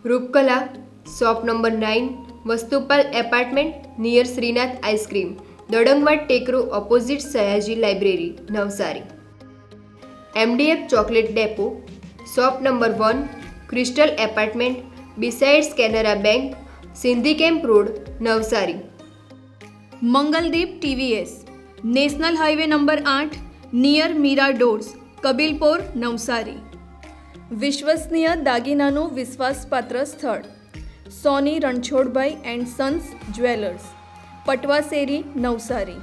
Rupkala, shop number 9, Vastupal apartment near Shrinath ice cream, Dadangwad Tekro opposite Sayaji library, Navsari. MDF chocolate depot, shop number 1, crystal apartment besides Canara bank, Sindhi camp road, Navsari. Mangaldeep TVS, national highway number 8, near Meera doors, Kabilpore, Navsari. વિશ્વસનીય દાગીનાનું વિશ્વાસપાત્ર સ્થળ Soni Ranchhodbhai and sons jewellers, Patvasheri, Navsari.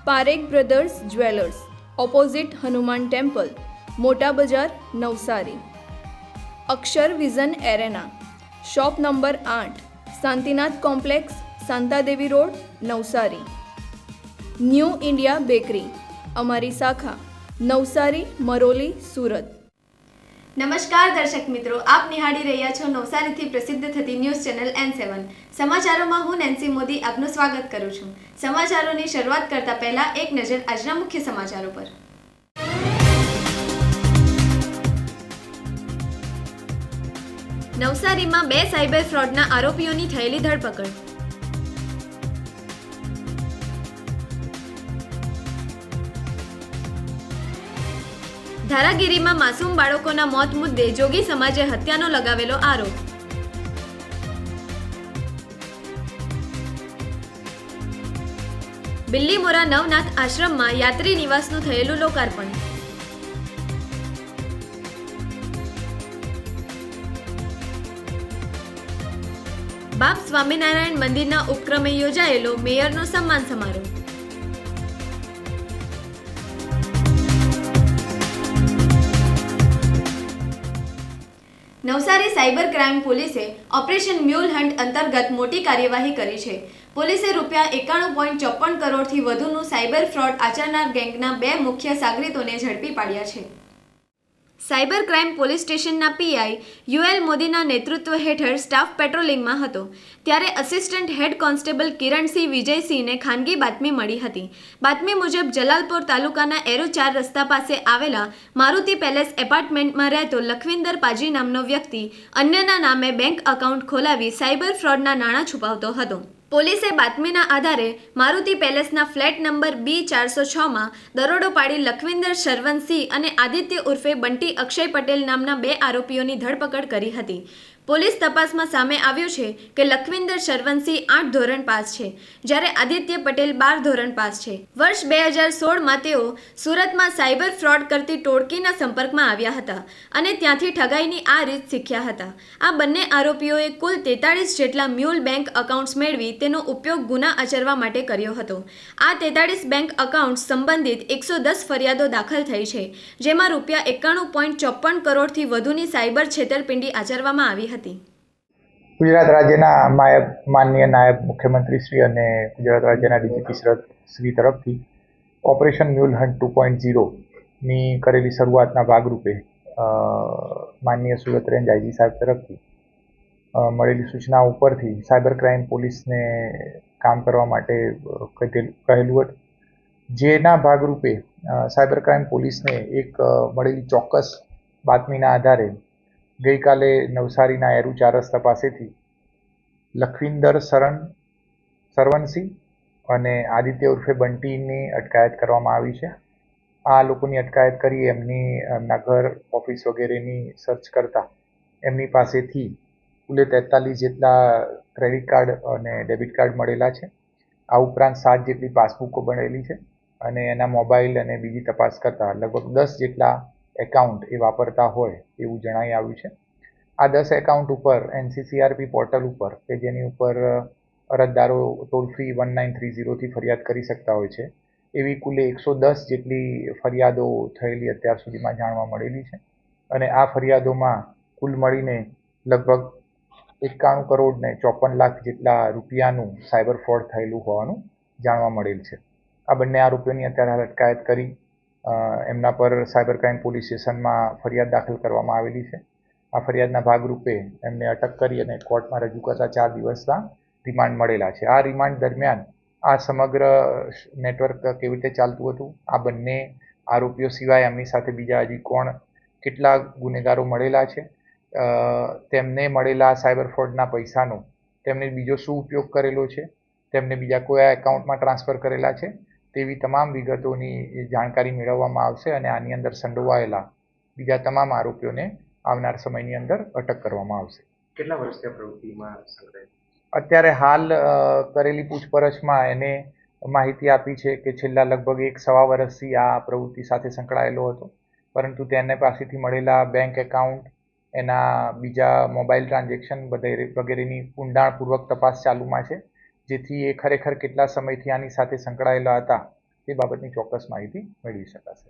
Parekh brothers jewellers, opposite Hanuman temple, Mota Bazar, Navsari. Akshar vision arena, shop number 8, Shantinath complex, Shantadevi road, Navsari. New India bakery, અમારી શાખા નવસારી, મરોલી, સુરત. નમસ્કાર દર્શક મિત્રો, આપ નિહાળી રહ્યા છો નવસારીથી પ્રસિદ્ધ થતી ન્યૂઝ ચેનલ N7. સમાચારોમાં હું નેન્સી મોદી આપનું સ્વાગત કરું છું. સમાચારોની શરૂઆત કરતા પહેલા એક નજર આજના મુખ્ય સમાચારો પર. નવસારીમાં 2 સાયબર ફ્રોડના આરોપીઓની થયેલી ધરપકડ. ધારાગીરીમાં માસૂમ બાળકોના મોત મુદ્દે જોગી સમાજે હત્યાનો લગાવેલો આરોપ. બિલ્લીમોરા નવનાથ આશ્રમમાં યાત્રી નિવાસનું થયેલું લોકાર્પણ. બાપ સ્વામિનારાયણ મંદિરના ઉપક્રમે યોજાયેલો મેયરનો સન્માન સમારોહ. નવસારી સાયબર ક્રાઇમ પોલીસે ઓપરેશન મ્યુલ હન્ટ અંતર્ગત મોટી કાર્યવાહી કરી છે. પોલીસે ₹91.54 કરોડથી વધુનું સાયબર ફ્રોડ આચરનાર ગેંગના 2 મુખ્ય સાગરીતોને ઝડપી પાડ્યા છે. સાયબર ક્રાઇમ પોલીસ સ્ટેશનના PI UL મોદીના નેતૃત્વ હેઠળ સ્ટાફ પેટ્રોલિંગમાં હતો ત્યારે અસિસ્ટન્ટ હેડ કોન્સ્ટેબલ કિરણસિંહ વિજયસિંહને ખાનગી બાતમી મળી હતી. બાતમી મુજબ જલાલપોર તાલુકાના એરો 4 રસ્તા પાસે આવેલા મારુતિ પેલેસ એપાર્ટમેન્ટમાં રહેતો લખવિંદર પાજી નામનો વ્યક્તિ અન્યના નામે બેંક એકાઉન્ટ ખોલાવી સાયબર ફ્રોડના નાણાં છુપાવતો હતો. પોલીસે બાતમીના આધારે મારુતિ પેલેસના ફ્લેટ નંબર B406માં દરોડો પાડી લખવિંદર શરવણસિંહ અને આદિત્ય ઉર્ફે બંટી અક્ષય પટેલ નામના 2 આરોપીઓની ધરપકડ કરી હતી. પોલીસ તપાસમાં સામે આવ્યું છે કે લખવિંદર શરવણસિંહ 8 ધોરણ પાસ છે, જ્યારે આદિત્ય પટેલ 12 ધોરણ પાસ છે. વર્ષ 2016માં તેઓ સુરતમાં સાયબર ફ્રોડ કરતી ટોળકીના સંપર્કમાં આવ્યા હતા અને ત્યાંથી ઠગાઈની આ રીત શીખ્યા હતા. આ બંને આરોપીઓએ કુલ 43 જેટલા મ્યુલ બેંક એકાઉન્ટ્સ મેળવી તેનો ઉપયોગ ગુના આચરવા માટે કર્યો હતો. આ 43 બેંક એકાઉન્ટ્સ સંબંધિત 110 ફરિયાદો દાખલ થઈ છે, જેમાં ₹91.54 કરોડથી વધુની સાયબર છેતરપિંડી આચરવામાં આવી હતી. ગુજરાત રાજ્યના માનનીય નાયબ મુખ્યમંત્રી શ્રી અને ગુજરાત રાજ્યના DGP શ્રી તરફથી ઓપરેશન મ્યુલ હન્ટ 2.0ની કરેલી શરૂઆતના ભાગરૂપે માનનીય સુરત રેન્જ IG સાહેબ તરફથી મળેલી સૂચના ઉપરથી સાયબર ક્રાઇમ પોલીસને કામ કરવા માટે કહેલું હતું, જેના ભાગરૂપે સાયબર ક્રાઇમ પોલીસને એક મળેલી ચોક્કસ બાતમીના આધારે ગઈકાલે નવસારીના એરુ 4 રસ્તા પાસેથી લખવિંદર શરવણસિંહ અને આદિત્ય ઉર્ફે બંટીની અટકાયત કરવામાં આવી છે. આ લોકોની અટકાયત કરી એમના ઘર, ઓફિસ વગેરેની સર્ચ કરતા એમની પાસેથી કુલે 43 જેટલા ક્રેડિટ કાર્ડ અને ડેબિટ કાર્ડ મળેલા છે. આ ઉપરાંત 7 જેટલી પાસબુકો બનેલી છે અને એના મોબાઈલ અને બીજી તપાસ કરતા લગભગ 10 જેટલા એકાઉન્ટ એ વાપરતા હોય એવું જણાઈ આવ્યું છે. આ 10 એકાઉન્ટ ઉપર NCCRP પોર્ટલ ઉપર કે જેની ઉપર અરજદારો ટોલ ફ્રી 1930થી ફરિયાદ કરી શકતા હોય છે, એવી કુલે 110 જેટલી ફરિયાદો થયેલી અત્યાર સુધીમાં જાણવા મળેલી છે અને આ ફરિયાદોમાં કુલ મળીને લગભગ 91 કરોડ ને 54 લાખ જેટલા રૂપિયાનું સાયબર ફ્રોડ થયેલું હોવાનું જાણવા મળેલ છે. આ બંને આરોપીઓની અત્યારે અટકાયત કરી એમના પર સાયબર ક્રાઇમ પોલીસ સ્ટેશનમાં ફરિયાદ દાખલ કરવામાં આવેલી છે. આ ફરિયાદના ભાગરૂપે એમને અટક કરી અને કોર્ટમાં રજૂ કરતા 4 દિવસના રિમાન્ડ મળેલા છે. આ રિમાન્ડ દરમિયાન આ સમગ્ર નેટવર્ક કેવી રીતે ચાલતું હતું, આ બંને આરોપીઓ સિવાય એમની સાથે બીજા હજી કેટલા ગુનેગારો મળેલા છે, તેમને મળેલા સાયબર ફ્રોડના પૈસાનો તેમને બીજો શું ઉપયોગ કરેલો છે, તેમને બીજા કયા એકાઉન્ટમાં ટ્રાન્સફર કરેલા છે, તેવી તમામ વિગતોની જાણકારી મેળવવામાં આવશે અને આની અંદર સંડોવાયેલા બીજા તમામ આરોપીઓને આવનાર સમયની અંદર અટક કરવામાં આવશે. કેટલા વર્ષથી આ પ્રવૃત્તિમાં સંકળાયેલા? અત્યારે હાલ કરેલી પૂછપરછમાં એને માહિતી આપી છે કે છેલ્લા લગભગ 1-1.25 વર્ષથી આ પ્રવૃત્તિ સાથે સંકળાયેલો હતો, પરંતુ તેને પાસેથી મળેલા બેંક એકાઉન્ટ, એના બીજા મોબાઈલ ટ્રાન્ઝેક્શન વગેરેની ઊંડાણપૂર્વક તપાસ ચાલુમાં છે, જેથી એ ખરેખર કેટલા સમયથી આની સાથે સંકળાયેલા હતા તે બાબતની ચોક્કસ માહિતી મેળવી શકાશે.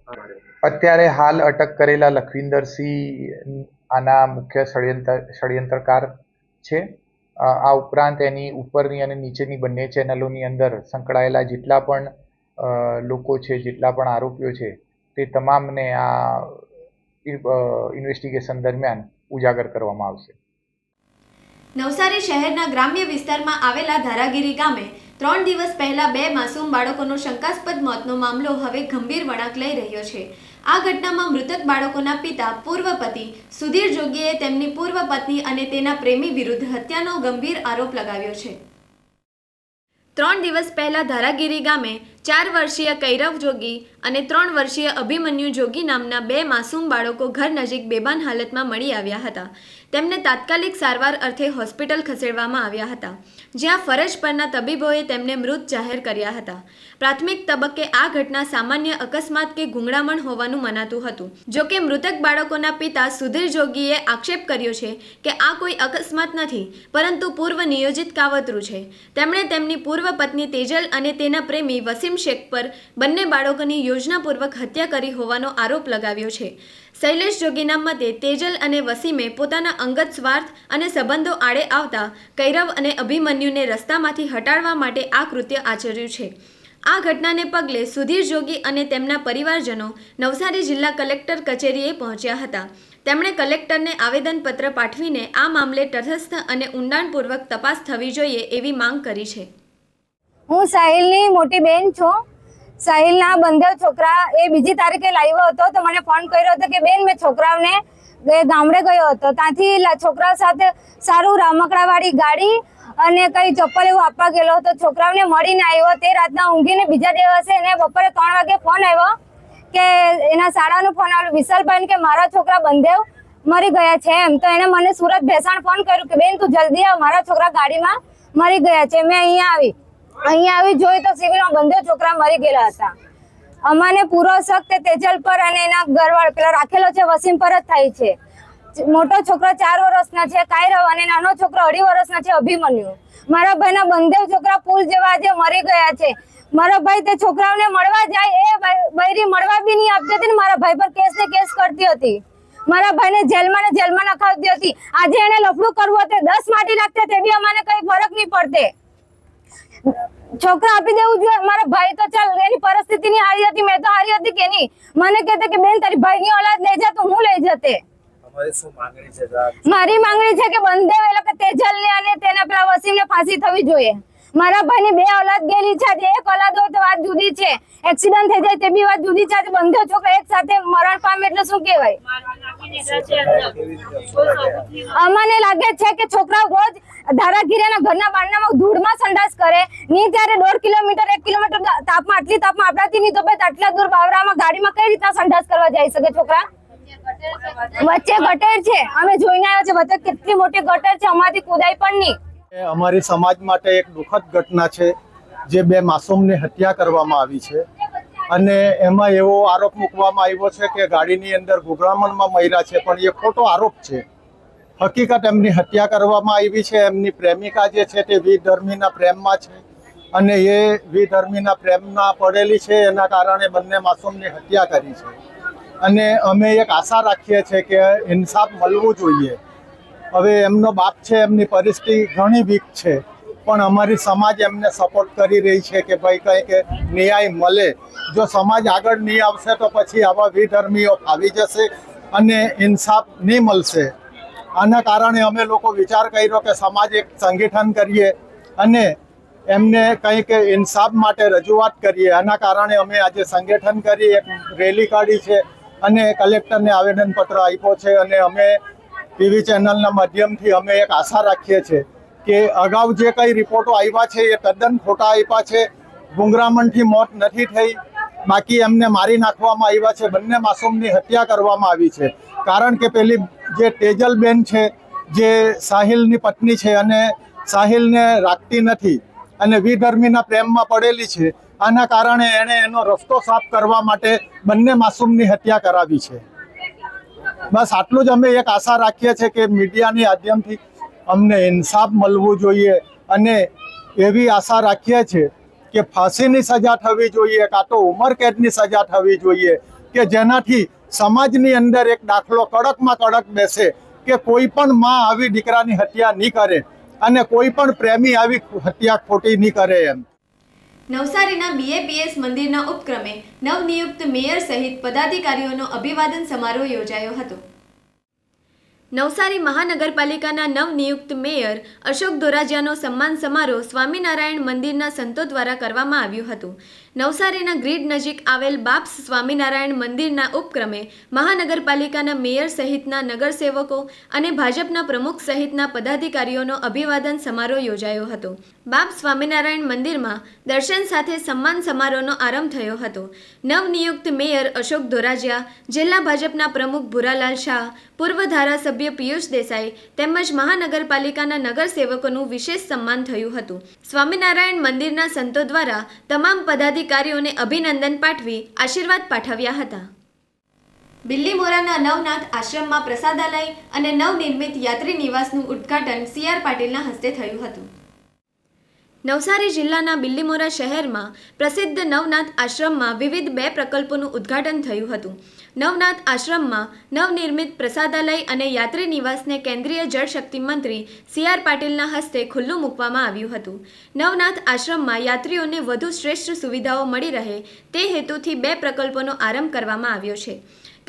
અત્યારે હાલ અટક કરેલા લખવિંદરસિંહ આના મુખ્ય ષડયંત્રકાર છે. આ ઉપરાંત એની ઉપરની અને નીચેની બંને ચેનલોની અંદર સંકળાયેલા જેટલા પણ લોકો છે, જેટલા પણ આરોપીઓ છે, તે તમામને આ ઇન્વેસ્ટિગેશન દરમિયાન ઉજાગર કરવામાં આવશે. નવસારી શહેરના ગ્રામ્ય વિસ્તારમાં આવેલા ધારાગીરી ગામે 3 દિવસ પહેલા 2 માસૂમ બાળકોનો શંકાસ્પદ મોતનો મામલો હવે ગંભીર વળાંક લઈ રહ્યો છે. આ ઘટનામાં મૃતક બાળકોના પિતા પૂર્વ પતિ સુધીર જોગીએ તેમની પૂર્વ પત્ની અને તેના પ્રેમી વિરુદ્ધ હત્યાનો ગંભીર આરોપ લગાવ્યો છે. 3 દિવસ પહેલા ધારાગીરી ગામે 4 વર્ષીય કૈરવ જોગી અને 3 વર્ષીય અભિમન્યુ જોગી નામના 2 માસૂમ બાળકો ઘર નજીક બેભાન હાલતમાં મળી આવ્યા હતા. તેમને તાત્કાલિક સારવાર અર્થે હોસ્પિટલ ખસેડવામાં આવ્યા હતા, જ્યાં ફરજ પરના તબીબોએ તેમને મૃત જાહેર કર્યા હતા. પ્રાથમિક તબક્કે આ ઘટના સામાન્ય અકસ્માત કે ગુંગળામણ હોવાનું મનાતું હતું. જોકે મૃતક બાળકોના પિતા સુધીર જોગીએ આક્ષેપ કર્યો છે કે આ કોઈ અકસ્માત નથી, પરંતુ પૂર્વ નિયોજિત કાવતરું છે. તેમણે તેમની પૂર્વ પત્ની તેજલ અને તેના પ્રેમી વસીમ શેખ પર બંને બાળકોની યોજનાપૂર્વક હત્યા કરી હોવાનો આરોપ લગાવ્યો છે. શૈલેષ જોગીના મતે તેજલ અને વસીમે પોતાના અંગત સ્વાર્થ અને સંબંધો આડે આવતા કૈરવ અને અભિમન્યુને રસ્તામાંથી હટાડવા માટે આ કૃત્ય આચર્યું છે. આ ઘટનાને પગલે સુધીર જોગી અને તેમના પરિવારજનો નવસારી જિલ્લા કલેક્ટર કચેરીએ પહોંચ્યા હતા. તેમણે કલેક્ટરને આવેદનપત્ર પાઠવીને આ મામલે તટસ્થ અને ઊંડાણપૂર્વક તપાસ થવી જોઈએ એવી માંગ કરી છે. હું સાહિલની મોટી બેન છું. સાહિલના બંને છોકરા એ બીજી તારીખે લાવ્યો હતો, તો મને ફોન કર્યો હતો કે બેન મેં છોકરાઓને ગામડે ગયો હતો, ત્યાંથી છોકરાઓ સાથે સારું રામકડાવાળી ગાડી અને કઈ ચપ્પલ એવું આપવા ગયેલો હતો. છોકરાઓને મળીને આવ્યો, તે રાતના ઊંઘીને બીજા દિવસે એને બપોરે 3 વાગે ફોન આવ્યો કે એના શાળાનો ફોન આવ્યો વિશાલભાઈ કે મારા છોકરા બંદેવ મરી ગયા છે એમ. તો એને મને સુરત ભેસાણ ફોન કર્યું કે બેન તું જલ્દી આવ, મારા છોકરા ગાડીમાં મરી ગયા છે. મેં અહીંયા આવી જોયું તો સિવિલમાં બંને છોકરા મરી ગયેલા હતા. અમાને પૂરો શક તે તેજલ પર અને એના ઘરવાળા પેલા રાખેલો છે વસીમ પર જ થાય છે. મોટો છોકરો 4 વર્ષના છે કાયરવ અને નાનો છોકરો 2.5 વર્ષના છે અભિમન્યુ. મારા ભાઈના બંને છોકરા પુલ જેવા જે મરી ગયા છે. મારા ભાઈ તે છોકરાઓને મળવા જાય, એ બૈરી મળવા બી નહીં આપતી હતી ને મારા ભાઈ પર કેસ કરતી હતી. મારા ભાઈને જેલમાં નખાવતી હતી. આજે એને લફડું કરવું હતું 10 માટી નાખતે તે બી અમાને કઈ ફરક નહીં પડતે. છોકરા આપી દેવું જોઈએ. મારા ભાઈ તો ચાલ એની પરિસ્થિતિ ની હારી હતી, મેં તો હારી હતી કે નહીં. મને કહેતે કે બેન તારી ભાઈની ઓલાદ લઈ જા, તો હું લઈ જતે. મારી માંગણી છે કે બંને એ લોકો તેજલ ને અને તેના પેલા વસીમ ને ફાંસી થવી જોઈએ. મારા ભાઈની 2 ઓલાદ ગયેલી છે, જે એક ઓલાદ હોય તો વાત જુદી છે, એક્સિડન્ટ થઈ જાય તે બી વાત જુદી છે. બંને છોકરા એક સાથે મરણ પામે એટલે શું કહેવાય? અમને લાગે છે કે છોકરાઓ રોજ ધારાગીરીના ઘરના બારણામાં ધૂળમાં સંડાસ કરે નહીં, ત્યારે 1.5 કિલોમીટર 1 કિલોમીટર તાપમાં આટલી તાપમાં આપણાથી નહીં તો આટલા દૂર બાવરામાં ગાડીમાં કઈ રીતના સંડાસ કરવા જઈ શકે છોકરા? વચ્ચે ગટર છે, અમે જોઈને આવ્યા છે વચ્ચે કેટલી મોટી ગટર છે, અમારાથી કુદાય પણ નહીં. અમારી સમાજ માટે એક દુઃખદ ઘટના છે, જે 2 માસૂમની હત્યા કરવામાં આવી છે અને એમાં એવો આરોપ મૂકવામાં આવ્યો છે કે ગાડીની અંદર ગુગળામણમાં મર્યા છે, પણ એ ખોટો આરોપ છે. હકીકત એમની હત્યા કરવામાં આવી છે. એમની પ્રેમિકા જે છે તે વિધર્મીના પ્રેમમાં છે અને એ વિધર્મીના પ્રેમમાં પડેલી છે, એના કારણે બંને માસૂમની હત્યા કરી છે. અને અમે એક આશા રાખીએ છીએ કે ઇન્સાફ મળવું જોઈએ. હવે એમનો બાપ છે, એમની પરિસ્થિતિ ઘણી વીક છે, પણ અમારી સમાજ એમને સપોર્ટ કરી રહી છે કે ભાઈ કંઈક ન્યાય મળે. જો સમાજ આગળ નહીં આવશે તો પછી આવા વિધર્મીઓ આવી જશે અને ઇન્સાફ નહીં મળશે. આના કારણે અમે લોકો વિચાર કર્યો કે સમાજ એક સંગઠન કરીએ અને એમને કંઈક ઇન્સાફ માટે રજૂઆત કરીએ. આના કારણે અમે આજે સંગઠન કરી એક રેલી કાઢી છે અને કલેક્ટરને આવેદનપત્ર આપ્યો છે અને અમે ટીવી ચેનલના માધ્યમથી અમે એક આશા રાખીએ છીએ કે અગાઉ જે કંઈ રિપોર્ટો આવ્યા છે એ તદ્દન ખોટા આપ્યા છે. ગુંગરામણથી મોત નથી થઈ, બાકી એમને મારી નાખવામાં આવ્યા છે. બંને માસૂમની હત્યા કરવામાં આવી છે. કારણ કે પેલી જે તેજલબેન છે, જે સાહિલની પત્ની છે અને સાહિલને રાખતી નથી અને વિધર્મીના પ્રેમમાં પડેલી છે, આના કારણે એણે એનો રસ્તો સાફ કરવા માટે બંને માસૂમની હત્યા કરાવી છે. બસ આટલું જ અમે એક આશા રાખીએ છીએ કે મીડિયાની માધ્યમથી અમને ઇન્સાફ મળવું જોઈએ અને એવી આશા રાખીએ છીએ કે ફાંસીની સજા થવી જોઈએ, કાં તો ઉંમરકેદની સજા થવી જોઈએ કે જેનાથી સમાજની અંદર એક દાખલો કડકમાં કડક બેસે કે કોઈ પણ માં આવી દીકરાની હત્યા નહીં કરે અને કોઈ પણ પ્રેમી આવી હત્યા ખોટી નહીં કરે. એમ નવસારીના BAPS મંદિરના ઉપક્રમે નવનિયુક્ત મેયર સહિત પદાધિકારીઓનો અભિવાદન સમારોહ યોજાયો હતો. નવસારી મહાનગરપાલિકાના નવનિયુક્ત મેયર અશોક ધોરાજીયાનો સન્માન સમારોહ સ્વામિનારાયણ મંદિરના સંતો દ્વારા કરવામાં આવ્યું હતું. નવસારીના ગ્રીડ નજીક આવેલ બાપ્સ સ્વામિનારાયણ મંદિરના ઉપક્રમે મહાનગરપાલિકાના મેયર સહિતના નગરસેવકો અને ભાજપના પ્રમુખ સહિતના પદાધિકારીઓનો અભિવાદન સમારોહ યોજાયો હતો. બાપ્સ સ્વામિનારાયણ મંદિરમાં દર્શન સાથે સન્માન સમારોહનો આરંભ થયો હતો. નવનિયુક્ત મેયર અશોક ધોરાજીયા, જિલ્લા ભાજપના પ્રમુખ ભૂરાલાલ શાહ, પૂર્વ ધારાસભ્ય પિયુષ દેસાઈ તેમજ મહાનગરપાલિકાના નગરસેવકોનું વિશેષ સન્માન થયું હતું. સ્વામિનારાયણ મંદિરના સંતો દ્વારા તમામ પદાધિકારીઓને અભિનંદન પાઠવી આશીર્વાદ પાઠવ્યા હતા. બિલ્લીમોરાના નવનાથ આશ્રમમાં પ્રસાદાલય અને નવનિર્મિત યાત્રી નિવાસનું ઉદ્ઘાટન CR પાટીલના હસ્તે થયું હતું. નવસારી જિલ્લાના બિલ્લીમોરા શહેરમાં પ્રસિદ્ધ નવનાથ આશ્રમમાં વિવિધ 2 પ્રકલ્પોનું ઉદ્ઘાટન થયું હતું. નવનાથ આશ્રમમાં નવનિર્મિત પ્રસાદાલય અને યાત્રી નિવાસને કેન્દ્રીય જળશક્તિ મંત્રી CR પાટીલના હસ્તે ખુલ્લું મૂકવામાં આવ્યું હતું. નવનાથ આશ્રમમાં યાત્રીઓને વધુ શ્રેષ્ઠ સુવિધાઓ મળી રહે તે હેતુથી 2 પ્રકલ્પોનો આરંભ કરવામાં આવ્યો છે.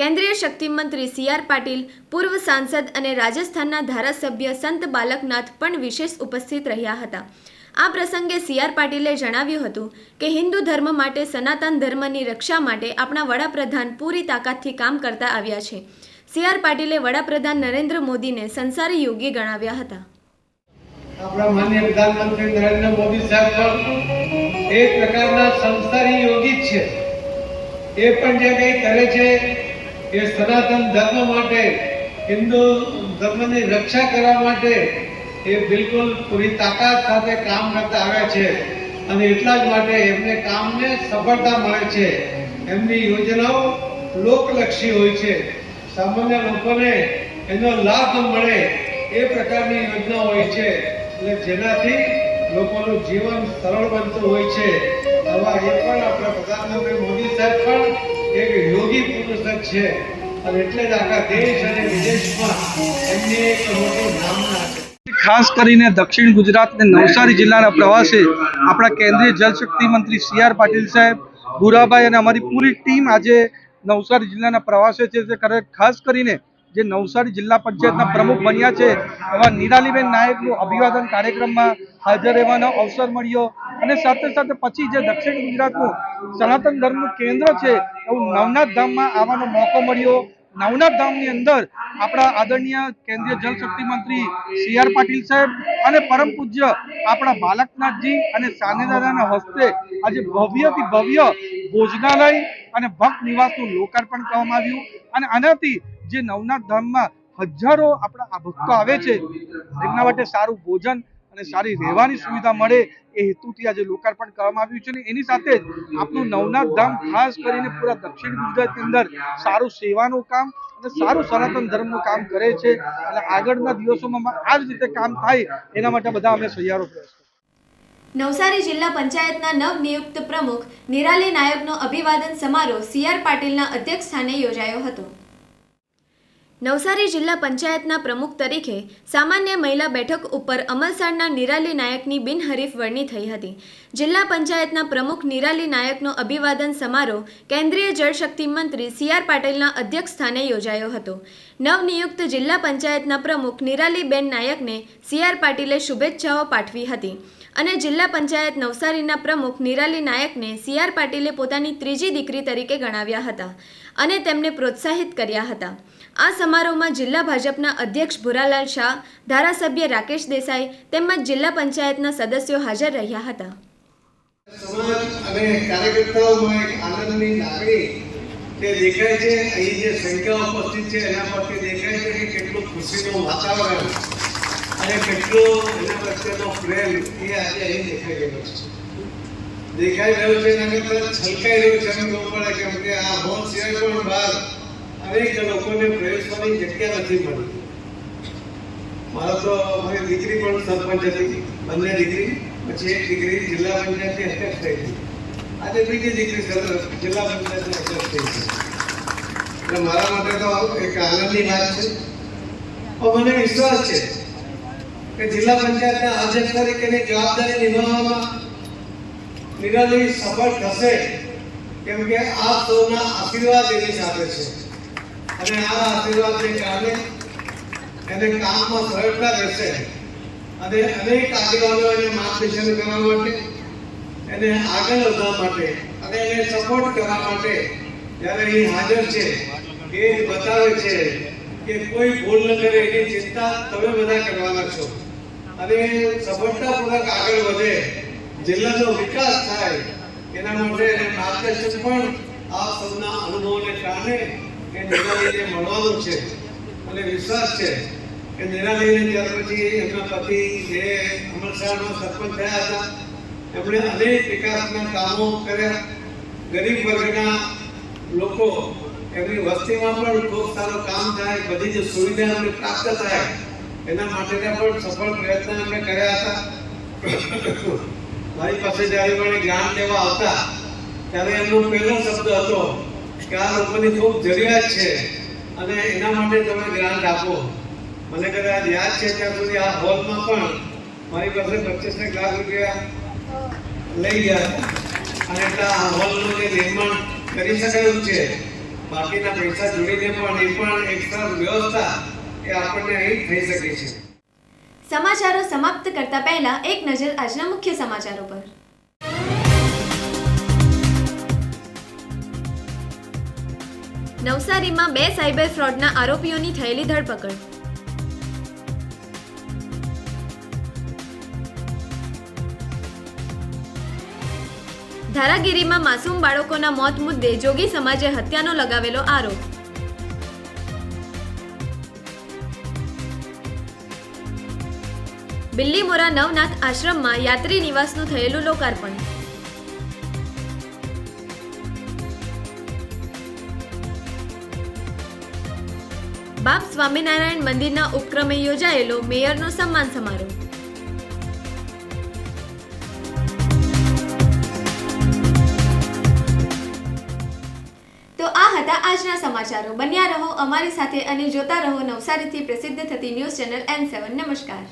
કેન્દ્રીય શક્તિ મંત્રી CR પાટીલ, પૂર્વ સાંસદ અને રાજસ્થાનના ધારાસભ્ય સંત બાલકનાથ પણ વિશેષ ઉપસ્થિત રહ્યા હતા. આ પ્રસંગે CR પાટીલે જણાવ્યું હતું કે હિન્દુ ધર્મ માટે, સનાતન ધર્મની રક્ષા માટે આપણા વડાપ્રધાન પૂરી તાકાતથી કામ કરતા આવ્યા છે. CR પાટીલે વડાપ્રધાન નરેન્દ્ર મોદીને સંસારી યોગી ગણાવ્યા હતા. આપણા માનનીય પ્રધાનમંત્રી નરેન્દ્ર મોદી સાહેબ પણ એક પ્રકારના સંસારી યોગી જ છે. એ પણ જે કંઈ કરે છે એ સનાતન ધર્મ માટે, હિન્દુ ધર્મની રક્ષા કરવા માટે એ બિલકુલ પૂરી તાકાત સાથે કામ કરતા આવ્યા છે અને એટલા જ માટે એમને કામને સફળતા મળે છે. એમની યોજનાઓ લોકલક્ષી હોય છે, સામાન્ય લોકોને એનો લાભ મળે એ પ્રકારની યોજના હોય છે, એટલે જેનાથી લોકોનું જીવન સરળ બનતું હોય છે. આવા એ પણ આપણા પ્રધાનમંત્રી મોદી સાહેબ પણ એક યોગી પુરુષ જ છે અને એટલે જ આખા દેશ અને વિદેશમાં એમની એક મોટું નામના છે. ખાસ કરીને દક્ષિણ ગુજરાત અને નવસારી જિલ્લાના પ્રવાસે આપણા કેન્દ્રીય જળશક્તિ મંત્રી CR પાટીલ સાહેબ, ભૂરાભાઈ અને અમારી પૂરી ટીમ આજે નવસારી જિલ્લાના પ્રવાસે છે. ખાસ કરીને જે નવસારી જિલ્લા પંચાયતના પ્રમુખ બન્યા છે એવા નિરાલીબેન નાયકનું અભિવાદન કાર્યક્રમમાં હાજર રહેવાનો અવસર મળ્યો અને સાથે સાથે પછી જે દક્ષિણ ગુજરાતનું સનાતન ધર્મનું કેન્દ્ર છે એવું નવનાથ ધામમાં આવવાનો મોકો મળ્યો. નવનાથ ધામની અંદર આપણા આદરણીય કેન્દ્રીય જળશક્તિ મંત્રી CR પાટીલ સાહેબ અને પરમ પૂજ્ય આપણા બાલકનાથજી અને સાનેદાદાના હસ્તે આજે ભવ્યથી ભવ્ય ભોજનાલય અને ભક્ત નિવાસનું લોકાર્પણ કરવામાં આવ્યું અને આનાથી જે નવનાથ ધામમાં હજારો આપણા ભક્તો આવે છે એમના માટે સારું ભોજન અને સારી રહેવાની સુવિધા મળે એ હેતુથી આજે લોકાર્પણ કરવામાં આવ્યું છે. અને એની સાથે જ આપણું નવનાથ ધામ ખાસ કરીને પૂરા દક્ષિણ ગુજરાતની અંદર સારું સેવાનું કામ અને સારું સનાતન ધર્મનું કામ કરે છે અને આગળના દિવસોમાં આ જ રીતે કામ થાય એના માટે બધા અમે સહિયારો પ્રયાસ કરીએ. નવસારી જિલ્લા પંચાયતના નવનિયુક્ત પ્રમુખ નિરાલી નાયકનો અભિવાદન સમારોહ CR પાટીલના અધ્યક્ષસ્થાને યોજાયો હતો. નવસારી જિલ્લા પંચાયતના પ્રમુખ તરીકે સામાન્ય મહિલા બેઠક ઉપર અમલસાડના નિરાલી નાયકની બિનહરીફ વરણી થઈ હતી. જિલ્લા પંચાયતના પ્રમુખ નિરાલી નાયકનો અભિવાદન સમારોહ કેન્દ્રીય જળશક્તિ મંત્રી CR પાટીલના અધ્યક્ષસ્થાને યોજાયો હતો. નવનિયુક્ત જિલ્લા પંચાયતના પ્રમુખ નિરાલીબેન નાયકને CR પાટીલે શુભેચ્છાઓ પાઠવી હતી અને જિલ્લા પંચાયત નવસારીના પ્રમુખ નિરાલી નાયકને CR પાટીલે પોતાની ત્રીજી દીકરી તરીકે ગણાવ્યા હતા અને તેમને પ્રોત્સાહિત કર્યા હતા. આ સમારોહમાં જિલ્લા ભાજપના અધ્યક્ષ ભુરાલાલ શાહ, ધારાસભ્ય રાકેશ દેસાઈ તેમજ જિલ્લા પંચાયતના સદસ્યો હાજર રહ્યા હતા. સમાજ અને કાર્યકર્તાઓમાં એક આનંદની લાગણી તે દેખાય છે. અહીં જે સંખ્યા ઉપસ્થિત છે એના પરથી દેખાય છે કે કેટલું ખુશીનું વાતાવરણ અને કેટલો એના પ્રત્યેનો પ્રેમ એ આજે અહીં દેખાઈ રહ્યો છે. દેખાઈ રહ્યો છે અને છલકાઈ રહ્યો છે એમ કહેવું પડે, કેમ કે આ હોલ સિવાય પણ બહાર અનેક લોકોને પ્રવેશવાની જગ્યા નથી મળી. મારી દીકરી પણ સરપંચ હતી, બંને દીકરી, પછી એક દીકરી જિલ્લા પંચાયતની અધ્યક્ષ થઈ હતી, આજે બીજી દીકરી જિલ્લા પંચાયતની અધ્યક્ષ થઈ છે. એટલે મારા માટે તો એક આનંદની વાત છે. પણ મને વિશ્વાસ છે કે જિલ્લા પંચાયતના અધ્યક્ષ તરીકેની જવાબદારી નિભાવવામાં નિરાલી સફળ થશે, કેમ કે આપ સૌના આશીર્વાદ એની સાથે છે અને આ આશીર્વાદને કારણે એને કામમાં સરળતા રહેશે અને અનેક આગેવાનો એને માર્ગદર્શન કરવા માટે, એને આગળ વધવા માટે અને એને સપોર્ટ કરવા માટે જ્યારે એ હાજર છે એ બતાવે છે કે કોઈ ભૂલ ન કરે એની ચિંતા તમે બધા કરવાના છો અને સફળતાપૂર્વક આગળ વધે, જિલ્લાનો વિકાસ થાય એના માટે એને માર્ગદર્શન પણ આ સૌના અનુભવોને કારણે એ નિરાલીને મળવાનું છે. અને વિશ્વાસ છે કે નિરાલીને ત્યાર પછી એમના પતિ જે અમરસારમાં સરપંચ થયા હતા, એમણે અનેક વિકાસના કામો કર્યા. ગરીબ વર્ગના લોકો એમની વસ્તીમાં પણ ખૂબ સારું કામ થાય, બધી જ સુવિધા એમને પ્રાપ્ત થાય એના માટેના પણ સફળ પ્રયત્ન એમણે કર્યા હતા. મારી પાસે જ્યારે પણ જ્ઞાન લેવા આવતા ત્યારે એમનો પહેલો શબ્દ હતો કે આ લોકોની ખૂબ જરૂરિયાત છે અને એના માટે તમે ગ્રાન્ટ આપો. મને કદાચ યાદ છે ત્યાં સુધી આ હોલમાં પણ મારી પાસે 25 લાખ રૂપિયા લઈ ગયા હતા અને આ હોલનું જે નિર્માણ કરી શકાયું છે, બાકીના પૈસા જોડીને પણ એ પણ એક સરસ વ્યવસ્થા એ આપણને અહીં થઈ શકે છે. સમાચારો સમાપ્ત કરતા પહેલા એક નજર આજના મુખ્ય સમાચારો પર. નવસારીમાં 2 સાયબર ફ્રોડના આરોપીઓની થયેલી ધરપકડ. ધારાગીરીમાં માસૂમ બાળકોના મોત મુદ્દે જોગી સમાજે હત્યાનો લગાવેલો આરોપ. બિલ્લીમોરા નવનાથ આશ્રમમાં યાત્રી નિવાસનું થયેલું લોકાર્પણ. બાપ સ્વામિનારાયણ મંદિરના ઉપક્રમે યોજાયેલો મેયરનો સન્માન સમારોહ. તો આ હતા આજના સમાચારો. બન્યા રહો અમારી સાથે અને જોતા રહો નવસારીથી પ્રસિદ્ધ થતી ન્યૂઝ ચેનલ N7. નમસ્કાર.